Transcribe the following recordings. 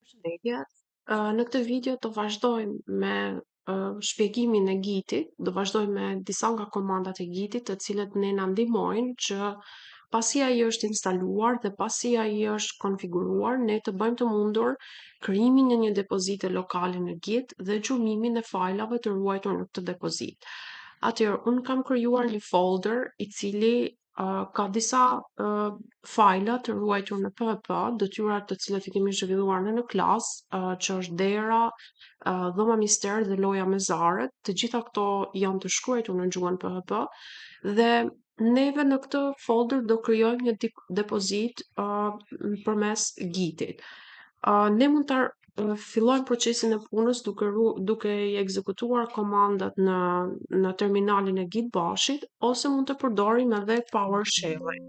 Përshëndetje. Në këtë video do vazhdojmë me shpjegimin e Gitit, do vazhdojmë me disa nga komandat e Gitit, të cilët ne na ndihmojnë që pasi ai është instaluar dhe pasi ai është konfiguruar, ne të bëjmë të mundur krijimin e një depozite lokale në Git dhe xhumimin e fajlave të ruajtur në këtë depozit. Atëherë, unë kam krijuar një folder i cili ka disa fajla të ruajtur në PHP, detyrat të cilat i kemi zhvilluar në klas, që është dera, dhoma mister dhe loja me zarët. Të gjitha këto janë të shkruar në gjuhën PHP dhe neve në këtë folder do krijojmë një depozit përmes Gitit. Ne mund ta fillojmë procesin e punës duke i ekzekutuar komandat në terminalin e Git Bashit ose mund të përdorim edhe PowerShell-in.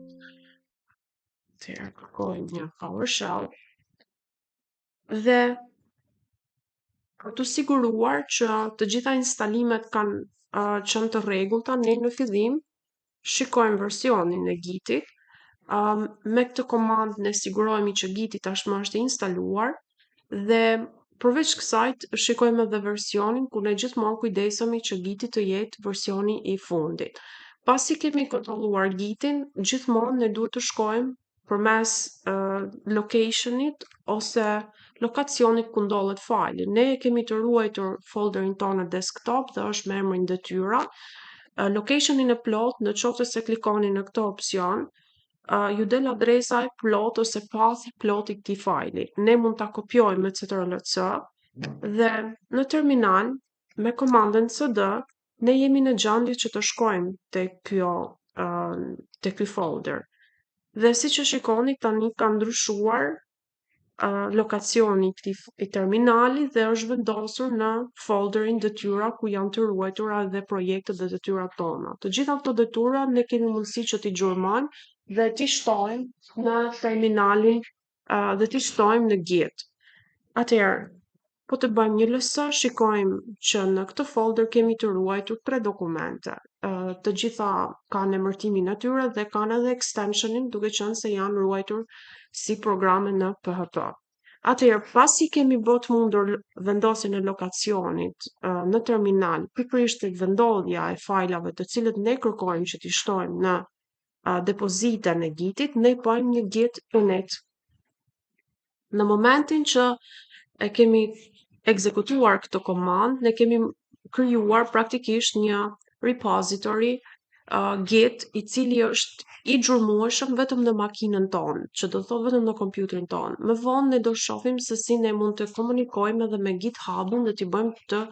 Atëherë kërkojmë një PowerShell dhe për të siguruar që të gjitha instalimet kanë qenë të rregullta, ne në fillim shikojmë versionin e Gitit. Me këtë komandë ne sigurohemi që Giti tashmë është instaluar dhe përveç kësaj shikojmë edhe versionin ku ne gjithmonë kujdesemi që Giti të jetë versioni i fundit. Pasi kemi kontrolluar Gitin, gjithmonë ne duhet të shkojmë përmes locationit ose lokacionit ku ndodhet fajli. Ne kemi të ruajtur folderin tonë në desktop dhe është me emrin detyra. Locationin e plot, në qoftë se klikoni në këtë opsion, ju del adresa e plot ose pathi plot i këtij fajli. Ne mund ta kopjojmë me CTRL-C dhe në terminal me komandën CD ne jemi në gjendje që të shkojmë te ky folder. Dhe siç e shikoni tani ka ndryshuar lokacioni i terminalit dhe është vendosur në folderin detyra ku janë të ruajtura edhe projektet dhe detyrat tona. Të gjitha këto detyra ne kemi mundësi që t'i gjurmojmë dhe t'i shtojmë në terminalin dhe t'i shtojmë në Git. Atëherë, po të bëjmë një LS, shikojmë që në këtë folder kemi të ruajtur 3 dokumente. Të gjitha kanë emërtimin e tyre dhe kanë edhe extensionin, duke qenë se janë ruajtur si programe në PHP. Atëherë, pasi kemi bërë mundur vendosjen e lokacionit në terminal, pikërisht tek vendodhja e fajlave të cilët ne kërkojmë që t'i shtojmë në depozitën e Gitit, ne bëjmë një git init. Në momentin që e kemi ekzekutuar këtë komandë, ne kemi krijuar praktikisht një repository Git i cili është i xhurmueshëm vetëm në makinën tonë, që do thotë vetëm në kompjuterin tonë. Më vonë ne do shohim se si ne mund të komunikojmë edhe me GitHub-un dhe t'i bëjmë të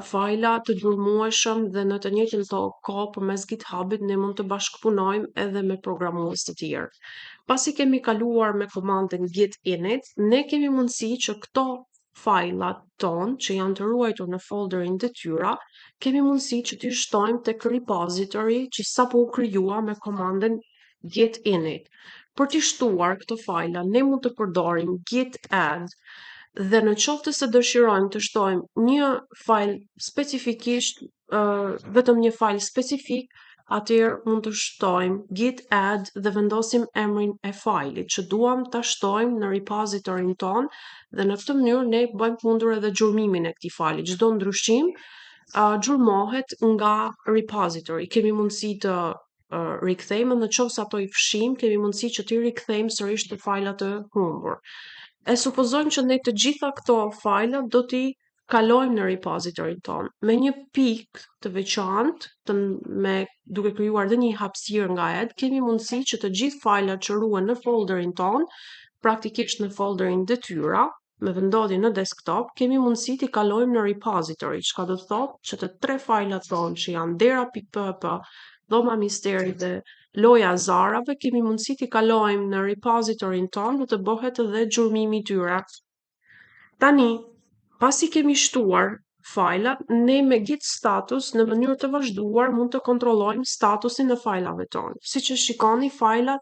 fajla të xhurmueshëm dhe në të njëjtën kohë përmes GitHub-it ne mund të bashkëpunojmë edhe me programues të tjerë. Pasi kemi kaluar me komandën git init, ne kemi mundësi që këto fajlat tonë që janë të ruajtur në folderin detyra, kemi mundësi që t'i shtojmë tek repository që sapo u krijua me komandën git init. Për t'i shtuar këto fajla, ne mund të përdorim git add dhe në qoftë se dëshirojmë të shtojmë një fajl specifikisht, vetëm një fajl specifik, atëherë mund të shtojmë git add dhe vendosim emrin e fajlit që duam ta shtojmë në repositorin ton dhe në këtë mënyrë ne bëjmë mundur edhe xhurmimin e këtij fajli. Çdo ndryshim xhurmohet nga repository. Kemi mundësi të rikthejmë në qoftë se ato i fshim, kemi mundësi që t'i rikthejmë sërish të fajlat të humbur. E supozojmë që ne të gjitha këto fajla do t'i kalojmë në repositorin ton me një pikë të veçantë, duke krijuar dhe një hapësirë nga add, kemi mundësi që të gjithë fajlat që ruhen në folderin ton, praktikisht në folderin detyra, me vendodhje në desktop, kemi mundësi t'i kalojmë në repository, çka do të thotë që të 3 fajlat tonë që janë dera.php, dhoma misteri dhe loja e zarave, kemi mundësi t'i kalojmë në repositorin ton dhe të bëhet edhe xhurmimi i tyre. Tani, pasi kemi shtuar fajlat, ne me git status në mënyrë të vazhduar mund të kontrollojmë statusin e fajlave tonë. Siç e shikoni, fajlat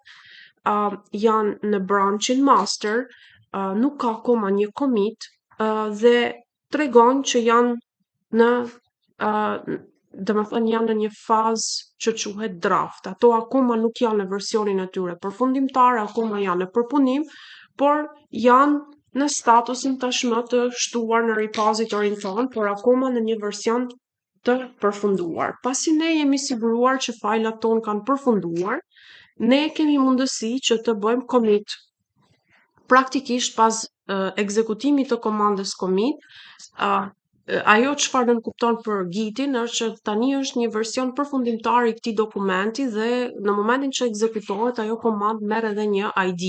janë në branchin master, nuk ka akoma një commit dhe tregon që janë janë në një fazë që quhet draft. Ato akoma nuk janë në versionin e tyre përfundimtar, akoma janë në përpunim, por janë në statusin tashmë të shtuar në repositorin tonë, por akoma në një version të përfunduar. Pasi ne jemi siguruar që fajlat tonë kanë përfunduar, ne kemi mundësi që të bëjmë commit. Praktikisht pas ekzekutimit të komandës commit, ajo çfarë nënkupton për Gitin është që tani është një version përfundimtar i këtij dokumenti dhe në momentin që ekzekutohet ajo komandë merr edhe një ID.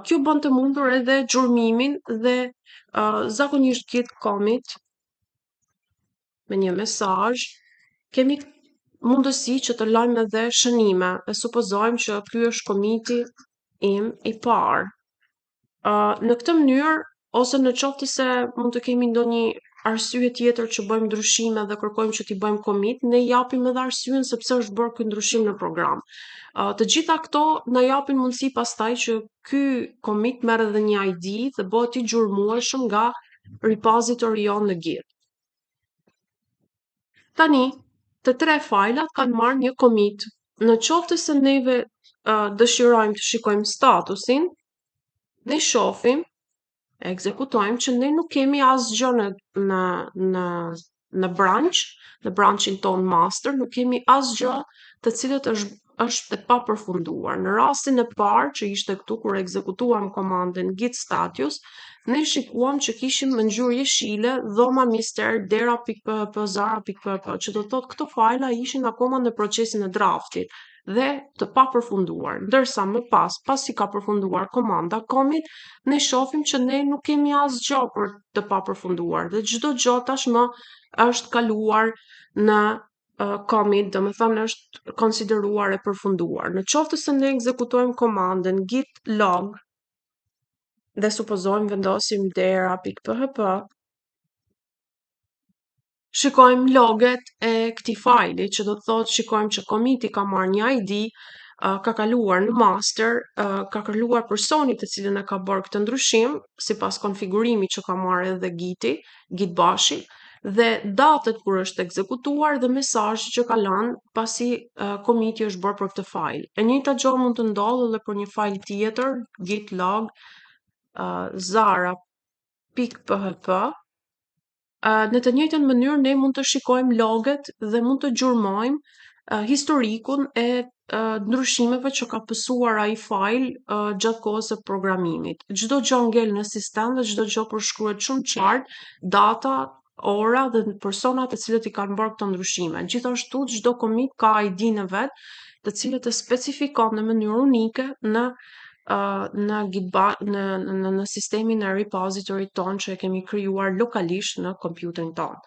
Kjo bën të mundur edhe gjurmimin dhe zakonisht git commit me një mesazh kemi mundësi që të lajmë edhe shënime e supozojmë që ky është komiti im i parë. Në këtë mënyrë ose në qoftë se mund të kemi ndonjë arsye tjetër që bëjmë ndryshime dhe kërkojmë që t'i bëjmë commit, ne japim edhe arsyen sepse është bërë ky ndryshim në program. Të gjitha këto na japin mundësi pastaj që ky commit merr edhe një ID dhe bëhet i gjurmueshëm nga repository jon në Git. Tani, të tre fajlat kanë marrë një commit. Në qoftë se neve dëshirojmë të shikojmë statusin, ne shohim, ekzekutojmë që ne nuk kemi asgjë në branch, në branchin ton master, nuk kemi asgjë të cilët është e papërfunduar. Në rastin e parë që ishte këtu kur ekzekutuam komandën git status, ne shikuam që kishim në ngjyrë jeshile dhoma mister dera.php zara.php, që do të thotë këto fajla ishin akoma në procesin e draftit dhe të papërfunduar. Ndërsa më pasi ka përfunduar komanda commit, ne shohim që ne nuk kemi asgjë për të papërfunduar dhe çdo gjë tashmë është kaluar në commit, domethënë është konsideruar e përfunduar. Në qoftë se ne ekzekutojmë komandën git log dhe supozojmë vendosim dera.php, shikojmë loget e këtij fajli, që do të thotë shikojmë që komiti ka marrë një ID, ka kaluar në master, ka kaluar personi të cilën e ka bërë këtë ndryshim, sipas konfigurimit që ka marrë edhe Giti, Gitbashi, dhe datët kur është ekzekutuar dhe mesazhi që ka lënë pasi komiti është bërë për këtë fajl. E njëjta gjë mund të ndodhë edhe për një fajl tjetër, git log zara.php. Në të njëjtën mënyrë ne mund të shikojmë loget dhe mund të gjurmojmë historikun e ndryshimeve që ka pësuar ai fajl gjatë kohës së programimit. Çdo gjë ngel në sistem dhe çdo gjë përshkruhet shumë qartë, data, ora dhe personat të cilët i kanë bërë këto ndryshime. Gjithashtu çdo commit ka ID-n e vet, të cilët e specifikon në mënyrë unike në sistemin e repositorit ton që e kemi krijuar lokalisht në kompjuterin ton.